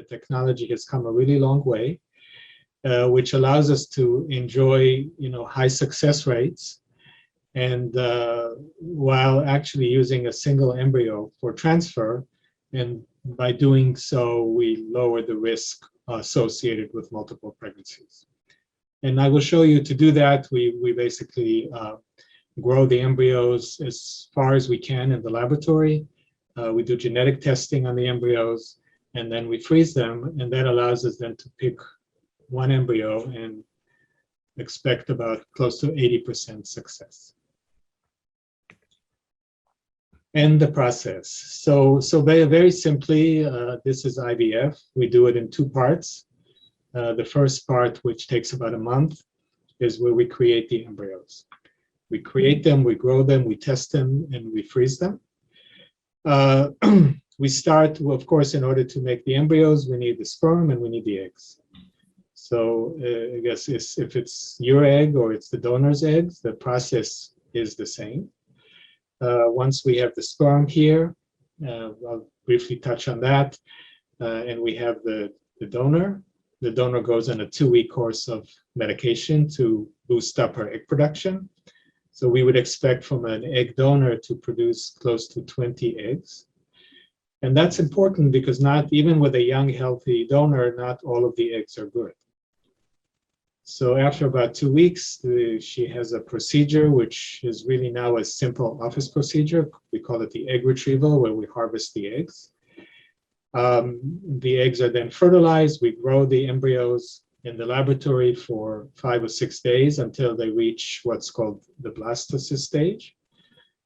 technology has come a really long way, which allows us to enjoy, high success rates, and while actually using a single embryo for transfer, and by doing so, we lower the risk associated with multiple pregnancies. And I will show you to do that, we basically grow the embryos as far as we can in the laboratory. We do genetic testing on the embryos, and then we freeze them, and that allows us then to pick one embryo and expect about close to 80% success. And the process. So very, very simply, this is IVF. We do it in two parts. The first part, which takes about a month, is where we create the embryos. We create them, we grow them, we test them, and we freeze them. We start, of course, in order to make the embryos, we need the sperm and we need the eggs. So I guess if it's your egg or it's the donor's eggs, the process is the same. Once we have the sperm here, I'll briefly touch on that, and we have the donor. The donor goes on a 2-week course of medication to boost up her egg production. So we would expect from an egg donor to produce close to 20 eggs. And that's important because not even with a young, healthy donor, not all of the eggs are good. So after about 2 weeks, she has a procedure, which is really now a simple office procedure. We call it the egg retrieval, where we harvest the eggs. The eggs are then fertilized. We grow the embryos in the laboratory for 5 or 6 days until they reach what's called the blastocyst stage.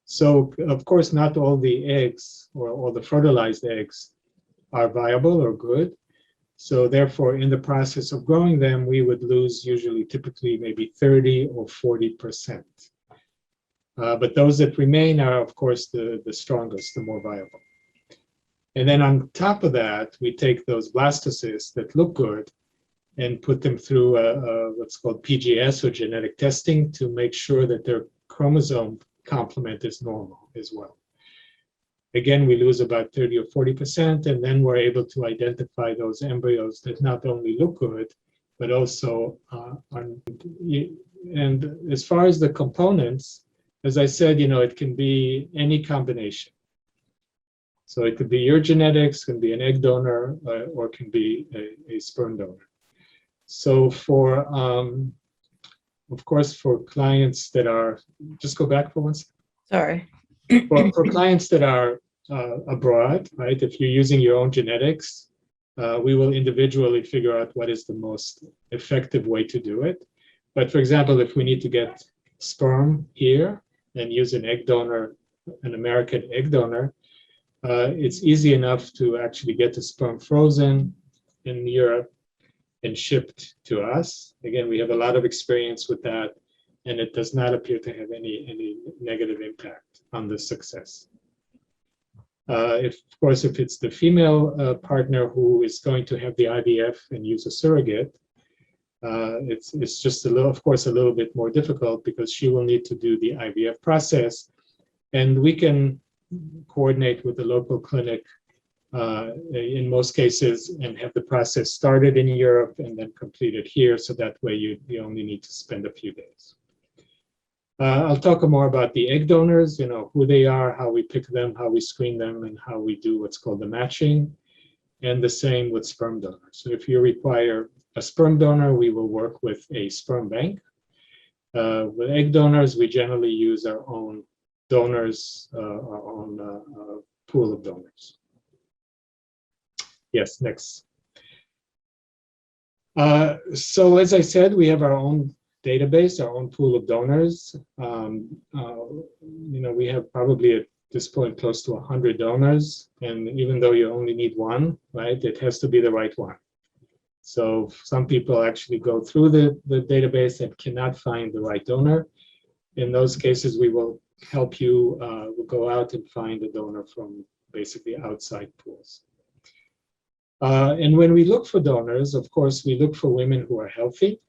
So, of course, not all the eggs or all the fertilized eggs are viable or good. So therefore, in the process of growing them, we would lose usually typically maybe 30 or 40%. But those that remain are, of course, the strongest, the more viable. And then on top of that, we take those blastocysts that look good and put them through what's called PGS, or genetic testing, to make sure that their chromosome complement is normal as well. Again, we lose about 30 or 40%, and then we're able to identify those embryos that not only look good, but also and as far as the components, as I said, it can be any combination. So it could be your genetics, can be an egg donor, or can be a sperm donor. So for, of course, for clients that are, just go back for one second. Sorry. For clients that are abroad, right, if you're using your own genetics, we will individually figure out what is the most effective way to do it. But for example, if we need to get sperm here and use an egg donor, an American egg donor, it's easy enough to actually get the sperm frozen in Europe and shipped to us. Again, we have a lot of experience with that, and it does not appear to have any negative impact on the success. Of course, if it's the female partner who is going to have the IVF and use a surrogate, it's just of course, a little bit more difficult because she will need to do the IVF process, and we can coordinate with the local clinic in most cases and have the process started in Europe and then completed here, so that way you only need to spend a few days. I'll talk more about the egg donors, who they are, how we pick them, how we screen them, and how we do what's called the matching, and the same with sperm donors. So if you require a sperm donor, we will work with a sperm bank. With egg donors, we generally use our own donors, our own pool of donors. Yes, next. So as I said, we have our own database, our own pool of donors. We have probably at this point close to 100 donors, and even though you only need one, right, it has to be the right one. So some people actually go through the database and cannot find the right donor. In those cases, we will help you. We'll go out and find a donor from basically outside pools. And when we look for donors, of course, we look for women who are healthy,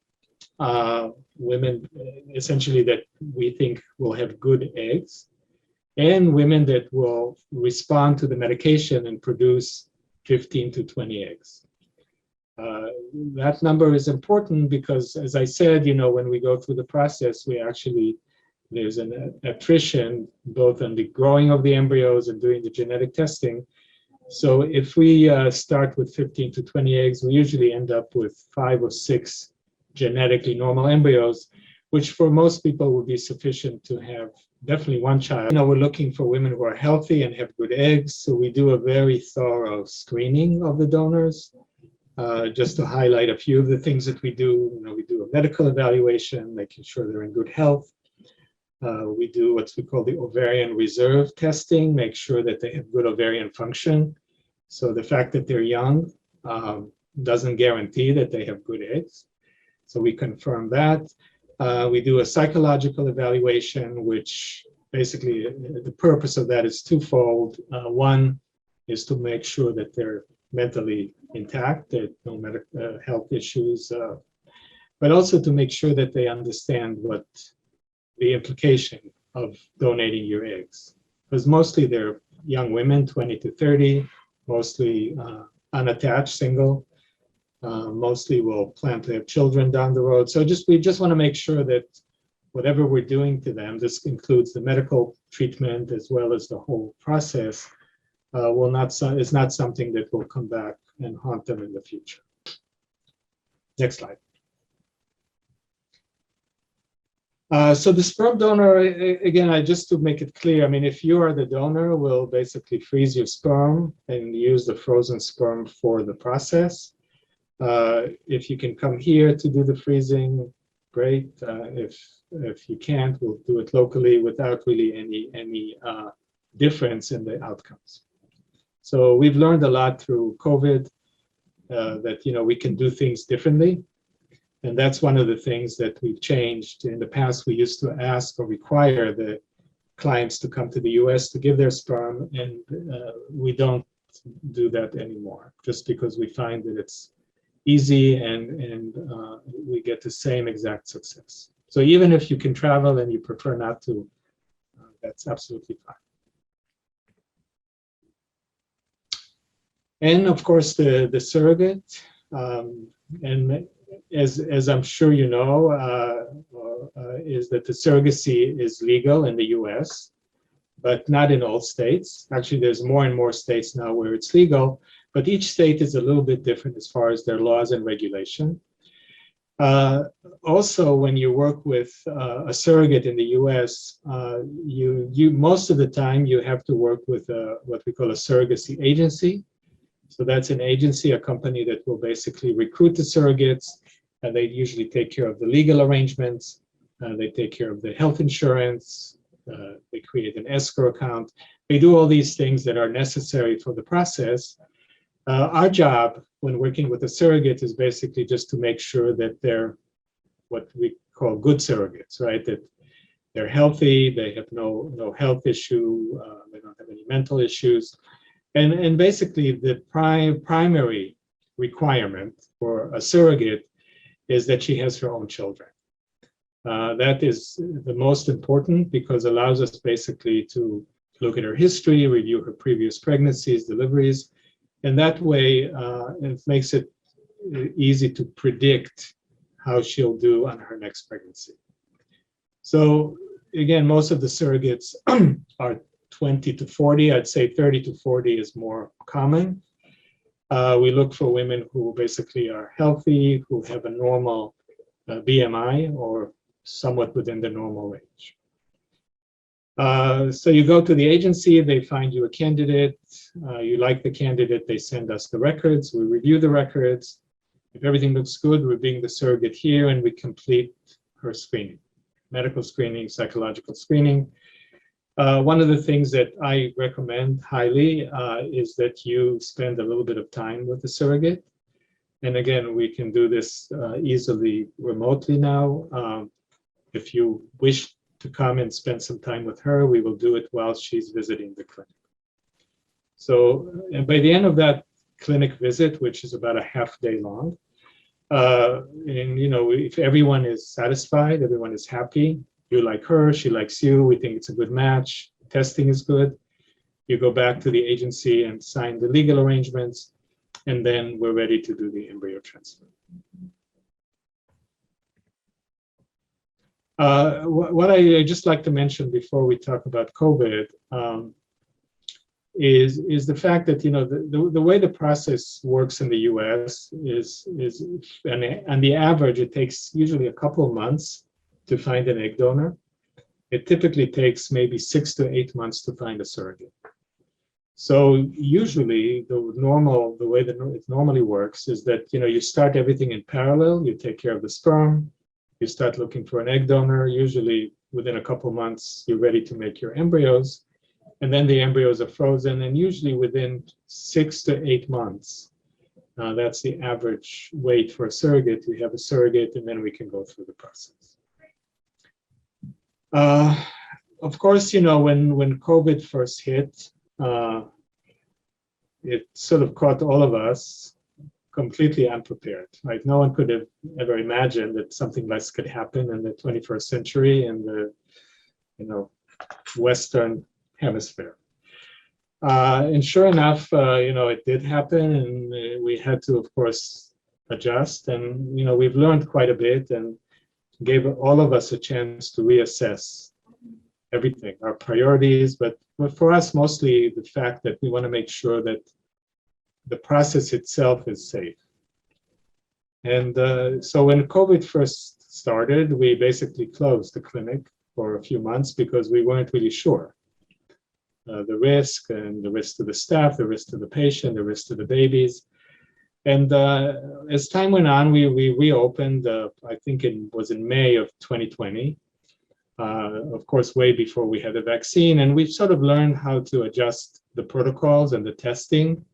women essentially that we think will have good eggs, and women that will respond to the medication and produce 15 to 20 eggs. Uh, that number is important because, as I said, when we go through the process, there's an attrition both on the growing of the embryos and doing the genetic testing. So if we start with 15 to 20 eggs, we usually end up with 5 or 6 genetically normal embryos, which for most people would be sufficient to have definitely one child. We're looking for women who are healthy and have good eggs, so we do a very thorough screening of the donors. Just to highlight a few of the things that we do, we do a medical evaluation, making sure they're in good health. We do what we call the ovarian reserve testing, make sure that they have good ovarian function. So the fact that they're young doesn't guarantee that they have good eggs. So we confirm that. We do a psychological evaluation, which basically the purpose of that is twofold. One is to make sure that they're mentally intact, that no medical health issues, but also to make sure that they understand what the implication of donating your eggs. Because mostly they're young women, 20 to 30, mostly unattached, single, mostly will plan to have children down the road. So we just want to make sure that whatever we're doing to them, this includes the medical treatment as well as the whole process, is not something that will come back and haunt them in the future. Next slide. So the sperm donor, again, just to make it clear, if you are the donor, we'll basically freeze your sperm and use the frozen sperm for the process. If you can come here to do the freezing, great. If you can't, we'll do it locally without really any difference in the outcomes. So we've learned a lot through COVID that we can do things differently. And that's one of the things that we've changed. In the past, we used to ask or require the clients to come to the US to give their sperm, and we don't do that anymore, just because we find that it's easy and we get the same exact success. So even if you can travel and you prefer not to, that's absolutely fine. And of course, the surrogate, and as I'm sure you know, is that the surrogacy is legal in the US, but not in all states. Actually, there's more and more states now where it's legal, but each state is a little bit different as far as their laws and regulation. Also, when you work with a surrogate in the US, you most of the time you have to work with what we call a surrogacy agency. So that's an agency, a company that will basically recruit the surrogates. They usually take care of the legal arrangements. They take care of the health insurance. They create an escrow account. They do all these things that are necessary for the process. Our job when working with a surrogate is basically just to make sure that they're what we call good surrogates, right? That they're healthy, they have no health issue, they don't have any mental issues. And basically the primary requirement for a surrogate is that she has her own children. That is the most important because it allows us basically to look at her history, review her previous pregnancies, deliveries, and that way it makes it easy to predict how she'll do on her next pregnancy. So again, most of the surrogates are 20 to 40. I'd say 30 to 40 is more common. We look for women who basically are healthy, who have a normal BMI or somewhat within the normal range. So you go to the agency, they find you a candidate, you like the candidate, they send us the records, we review the records. If everything looks good, we bring the surrogate here and we complete her screening, medical screening, psychological screening. One of the things that I recommend highly is that you spend a little bit of time with the surrogate. And again, we can do this easily remotely now. If you wish to come and spend some time with her, we will do it while she's visiting the clinic. So, and by the end of that clinic visit, which is about a half day long, and if everyone is satisfied, everyone is happy, you like her, she likes you, we think it's a good match, testing is good, you go back to the agency and sign the legal arrangements. and then we're ready to do the embryo transfer. What I just like to mention before we talk about COVID is the fact that the way the process works in the U.S. is on the average it takes usually a couple of months to find an egg donor. It typically takes maybe 6 to 8 months to find a surrogate. So usually the way that it normally works is that you start everything in parallel. You take care of the sperm. You start looking for an egg donor. Usually within a couple of months you're ready to make your embryos. And then the embryos are frozen, and usually within 6 to 8 months, that's the average wait for a surrogate. We have a surrogate, and then we can go through the process. Of course, when COVID first hit, it sort of caught all of us completely unprepared. Right? No one could have ever imagined that something like this could happen in the 21st century in the Western Hemisphere. And sure enough, it did happen, and we had to, of course, adjust. And we've learned quite a bit, and gave all of us a chance to reassess everything, our priorities, but for us, mostly the fact that we want to make sure that the process itself is safe. And so when COVID first started, we basically closed the clinic for a few months because we weren't really sure. The risk to the staff, the risk to the patient, the risk to the babies. And as time went on, we reopened, I think it was in May of 2020, of course, way before we had the vaccine. And we've sort of learned how to adjust the protocols and the testing,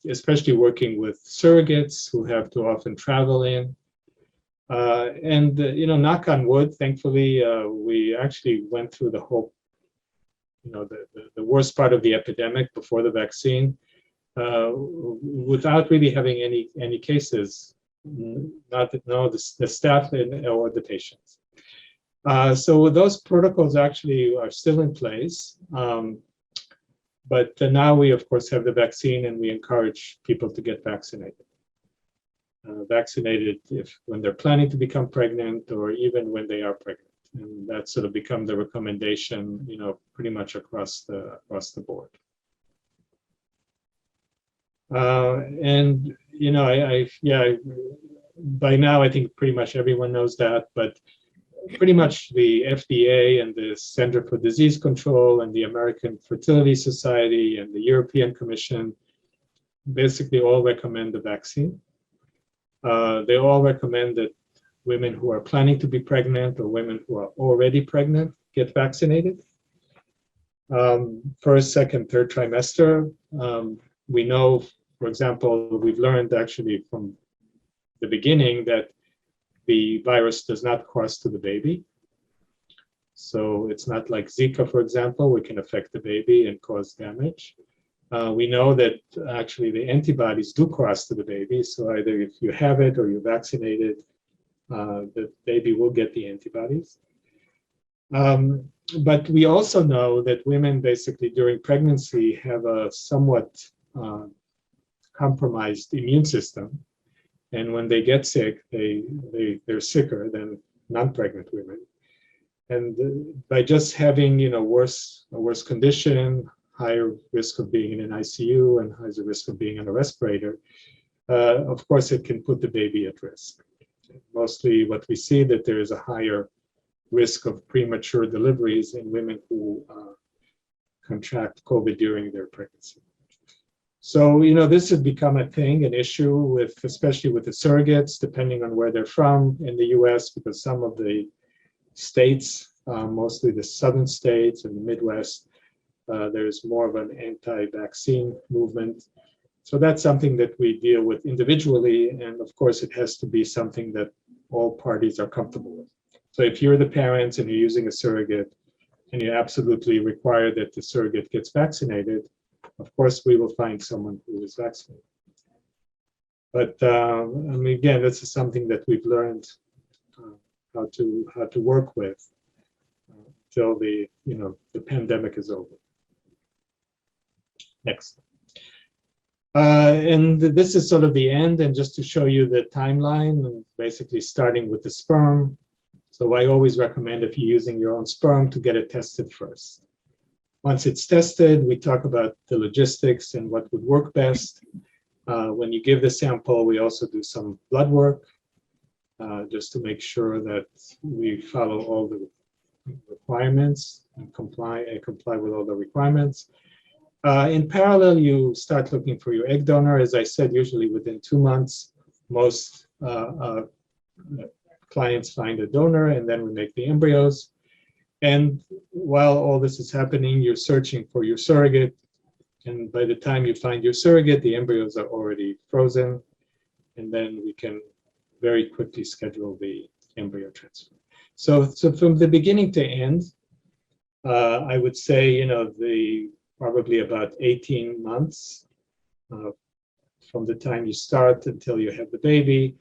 especially working with surrogates who have to often travel in. And knock on wood, thankfully, we actually went through the whole, the worst part of the epidemic before the vaccine, without really having any cases, the staff or the patients. So those protocols actually are still in place, but now we of course have the vaccine, and we encourage people to get vaccinated. Vaccinated when they're planning to become pregnant, or even when they are pregnant, and that's sort of become the recommendation, pretty much across the board. And by now I think pretty much everyone knows that, but pretty much the FDA and the Center for Disease Control and the American Fertility Society and the European Commission basically all recommend the vaccine. They all recommend that women who are planning to be pregnant or women who are already pregnant get vaccinated. First, second, third trimester. We know, for example, we've learned actually from the beginning that the virus does not cross to the baby. So it's not like Zika, for example, which can affect the baby and cause damage. We know that actually the antibodies do cross to the baby. So either if you have it or you're vaccinated, the baby will get the antibodies. But we also know that women basically during pregnancy have a somewhat compromised immune system. And when they get sick, they're sicker than non-pregnant women. And by just having a worse condition, higher risk of being in an ICU and higher risk of being on a respirator, of course it can put the baby at risk. Mostly what we see that there is a higher risk of premature deliveries in women who contract COVID during their pregnancy. So, this has become a thing, an issue especially with the surrogates, depending on where they're from in the US, because some of the states, mostly the southern states and the Midwest, there's more of an anti-vaccine movement. So that's something that we deal with individually. And of course, it has to be something that all parties are comfortable with. So if you're the parents and you're using a surrogate and you absolutely require that the surrogate gets vaccinated, of course, we will find someone who is vaccinated. But again, this is something that we've learned how to work with till the pandemic is over. Next. And this is sort of the end, and just to show you the timeline, basically starting with the sperm. So I always recommend, if you're using your own sperm, to get it tested first. Once it's tested, we talk about the logistics and what would work best. When you give the sample, we also do some blood work, just to make sure that we follow all the requirements and comply with all the requirements. In parallel, you start looking for your egg donor. As I said, usually within 2 months, most clients find a donor, and then we make the embryos. And while all this is happening, you're searching for your surrogate. And by the time you find your surrogate, the embryos are already frozen. And then we can very quickly schedule the embryo transfer. So from the beginning to end, I would say, probably about 18 months from the time you start until you have the baby.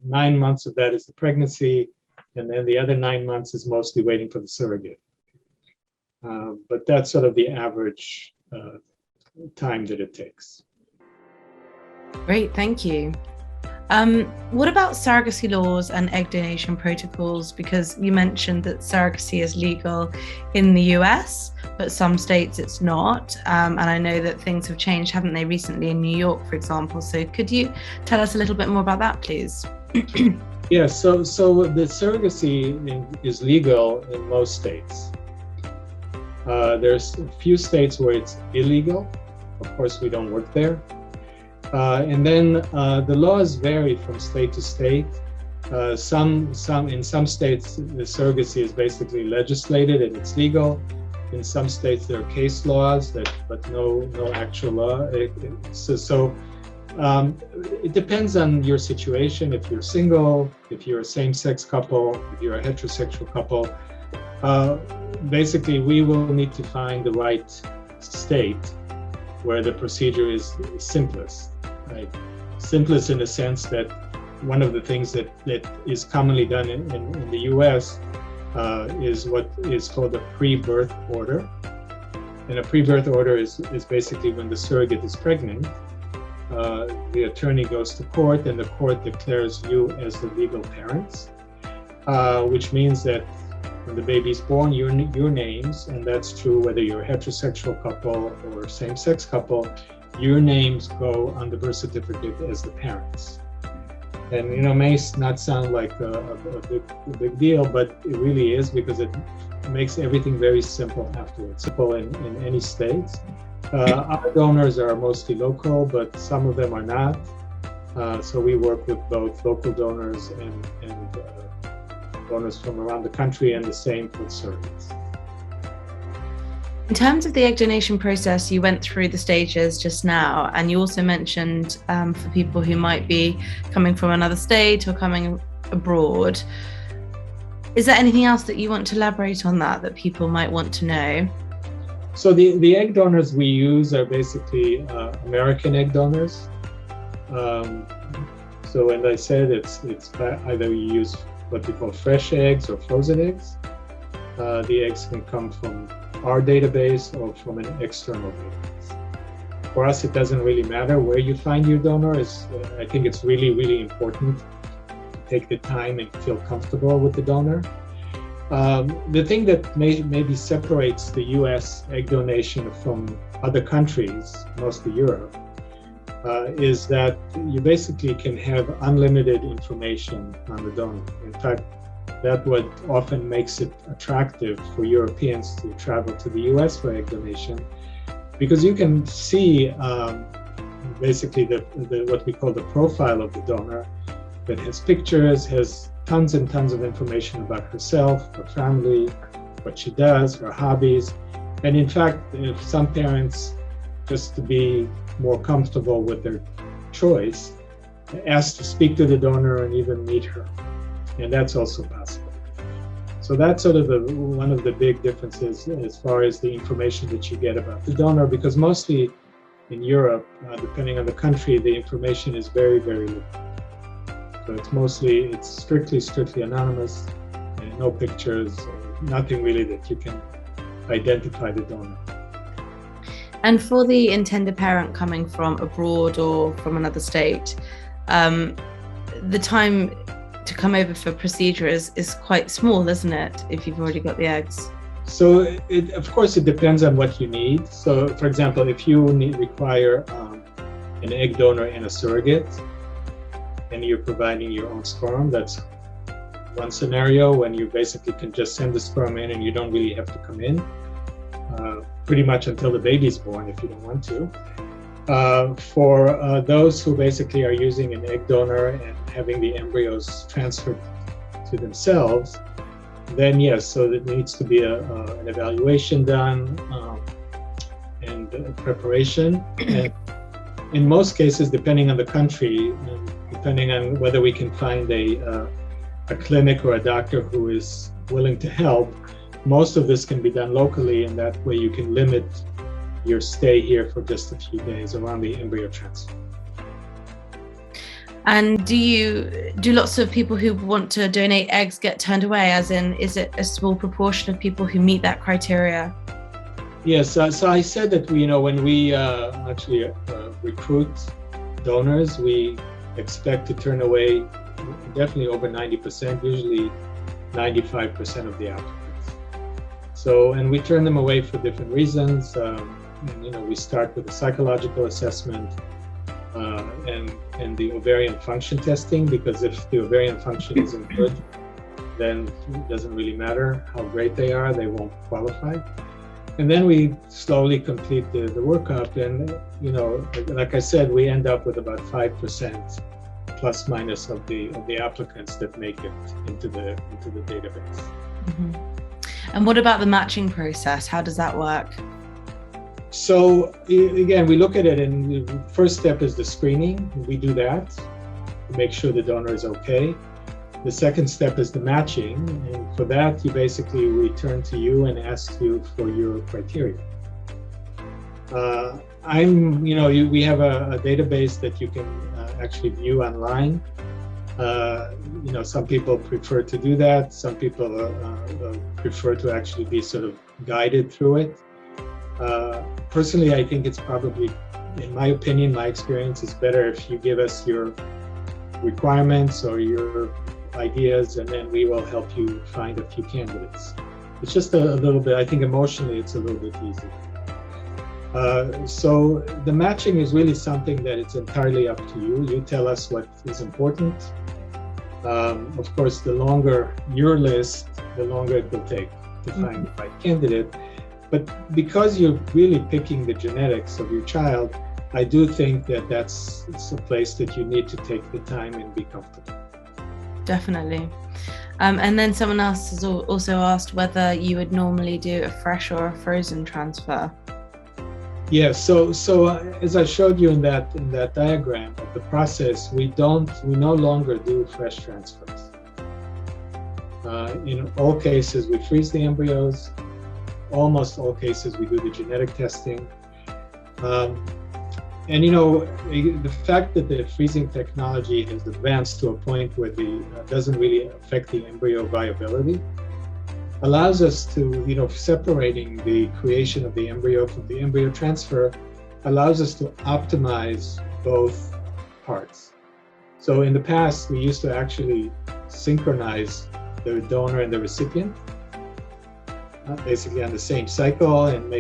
9 months of that is the pregnancy, and then the other 9 months is mostly waiting for the surrogate. But that's sort of the average time that it takes. Great, thank you. What about surrogacy laws and egg donation protocols? Because you mentioned that surrogacy is legal in the US, but some states it's not. And I know that things have changed, haven't they, recently in New York, for example. So could you tell us a little bit more about that, please? Yeah, so the surrogacy is legal in most states. There's a few states where it's illegal. Of course, we don't work there. And then the laws vary from state to state. In some states, the surrogacy is basically legislated and it's legal. In some states, there are case laws but no actual law. It depends on your situation. If you're single, if you're a same-sex couple, if you're a heterosexual couple, basically we will need to find the right state where the procedure is simplest. Right? Simplest in the sense that one of the things that is commonly done in the US is what is called a pre-birth order. And a pre-birth order is basically when the surrogate is pregnant, the attorney goes to court and the court declares you as the legal parents, which means that when the baby's born, your names, and that's true whether you're a heterosexual couple or same-sex couple, your names go on the birth certificate as the parents. And may not sound like a big deal, but it really is, because it makes everything very simple afterwards. Simple in any states. Our donors are mostly local, but some of them are not. So we work with both local donors and donors from around the country, and the same for surrogates. In terms of the egg donation process, you went through the stages just now, and you also mentioned for people who might be coming from another state or coming abroad. Is there anything else that you want to elaborate on that people might want to know? So the egg donors we use are basically American egg donors. So, and I said it's either you use what we call fresh eggs or frozen eggs. The eggs can come from our database or from an external database. For us, it doesn't really matter where you find your donor. I think it's really, really important to take the time and feel comfortable with the donor. The thing that maybe separates the US egg donation from other countries, mostly Europe, is that you basically can have unlimited information on the donor. In fact, that's what often makes it attractive for Europeans to travel to the US for egg donation, because you can see basically what we call the profile of the donor, that has pictures, has tons and tons of information about herself, her family, what she does, her hobbies. And in fact, if some parents, just to be more comfortable with their choice, ask to speak to the donor and even meet her. And that's also possible. So that's sort of one of the big differences as far as the information that you get about the donor, because mostly in Europe, depending on the country, the information is very, very little. So it's strictly anonymous, and no pictures, or nothing really that you can identify the donor. And for the intended parent coming from abroad or from another state, the time to come over for procedure is quite small, isn't it, if you've already got the eggs? So of course, it depends on what you need. So for example, if you require an egg donor and a surrogate, and you're providing your own sperm, that's one scenario when you basically can just send the sperm in and you don't really have to come in, pretty much until the baby's born if you don't want to. For those who basically are using an egg donor and having the embryos transferred to themselves, then yes, so there needs to be an evaluation done and preparation. And in most cases, depending on the country, and depending on whether we can find a clinic or a doctor who is willing to help, most of this can be done locally, and that way you can limit your stay here for just a few days around the embryo transfer. And do lots of people who want to donate eggs get turned away, as in, is it a small proportion of people who meet that criteria? Yes, so I said that when we actually recruit donors, we expect to turn away definitely over 90%, usually 95% of the applicants. So, and we turn them away for different reasons. We start with a psychological assessment and the ovarian function testing, because if the ovarian function isn't good, then it doesn't really matter how great they are, they won't qualify. And then we slowly complete the workup, and like I said, we end up with about 5% plus minus of the applicants that make it into the database. Mm-hmm. And what about the matching process? How does that work? So again, we look at it, and the first step is the screening. We do that to make sure the donor is okay. The second step is the matching, and for that, we turn to you and ask you for your criteria. We have a database that you can actually view online. Some people prefer to do that. Some people prefer to actually be sort of guided through it. Personally, I think it's probably, in my opinion, my experience, is better if you give us your requirements or your ideas, and then we will help you find a few candidates. It's just a little bit, I think emotionally, it's a little bit easier. So the matching is really something that it's entirely up to you. You tell us what is important. Of course, the longer your list, the longer it will take to find the right candidate. But because you're really picking the genetics of your child, I do think that that's a place that you need to take the time and be comfortable. Definitely. And then someone else has also asked whether you would normally do a fresh or a frozen transfer. Yes. So as I showed you in that diagram of the process, we no longer do fresh transfers. In all cases, we freeze the embryos. Almost all cases, we do the genetic testing. And the fact that the freezing technology has advanced to a point where it doesn't really affect the embryo viability, allows us to, separating the creation of the embryo from the embryo transfer, allows us to optimize both parts. So in the past, we used to actually synchronize the donor and the recipient, basically on the same cycle, and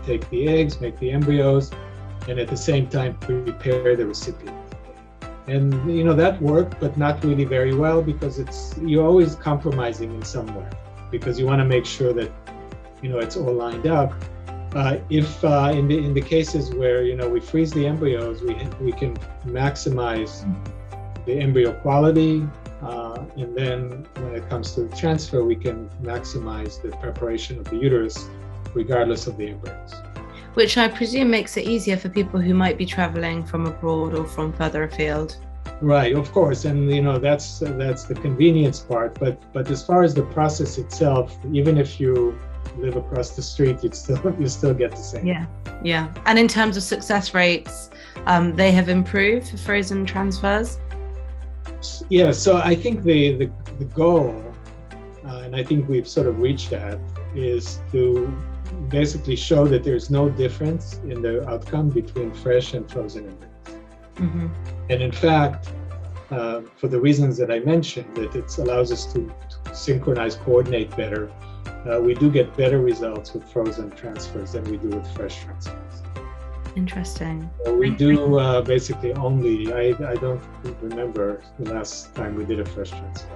take the eggs, make the embryos, and at the same time prepare the recipient. And that worked, but not really very well, because you're always compromising in some way, because you want to make sure that it's all lined up. If in the cases where we freeze the embryos, we can maximize the embryo quality, and then when it comes to the transfer, we can maximize the preparation of the uterus, regardless of the embryos. Which I presume makes it easier for people who might be traveling from abroad or from further afield. Right, of course, and that's the convenience part. But as far as the process itself, even if you live across the street, you still get the same. Yeah. And in terms of success rates, they have improved for frozen transfers. Yeah, so I think the goal and I think we've sort of reached that, is to basically show that there's no difference in the outcome between fresh and frozen embryos. Mm-hmm. And in fact, for the reasons that I mentioned, that it allows us to synchronize, coordinate better, we do get better results with frozen transfers than we do with fresh transfers. Interesting. So we do basically only, I don't remember the last time we did a fresh transfer.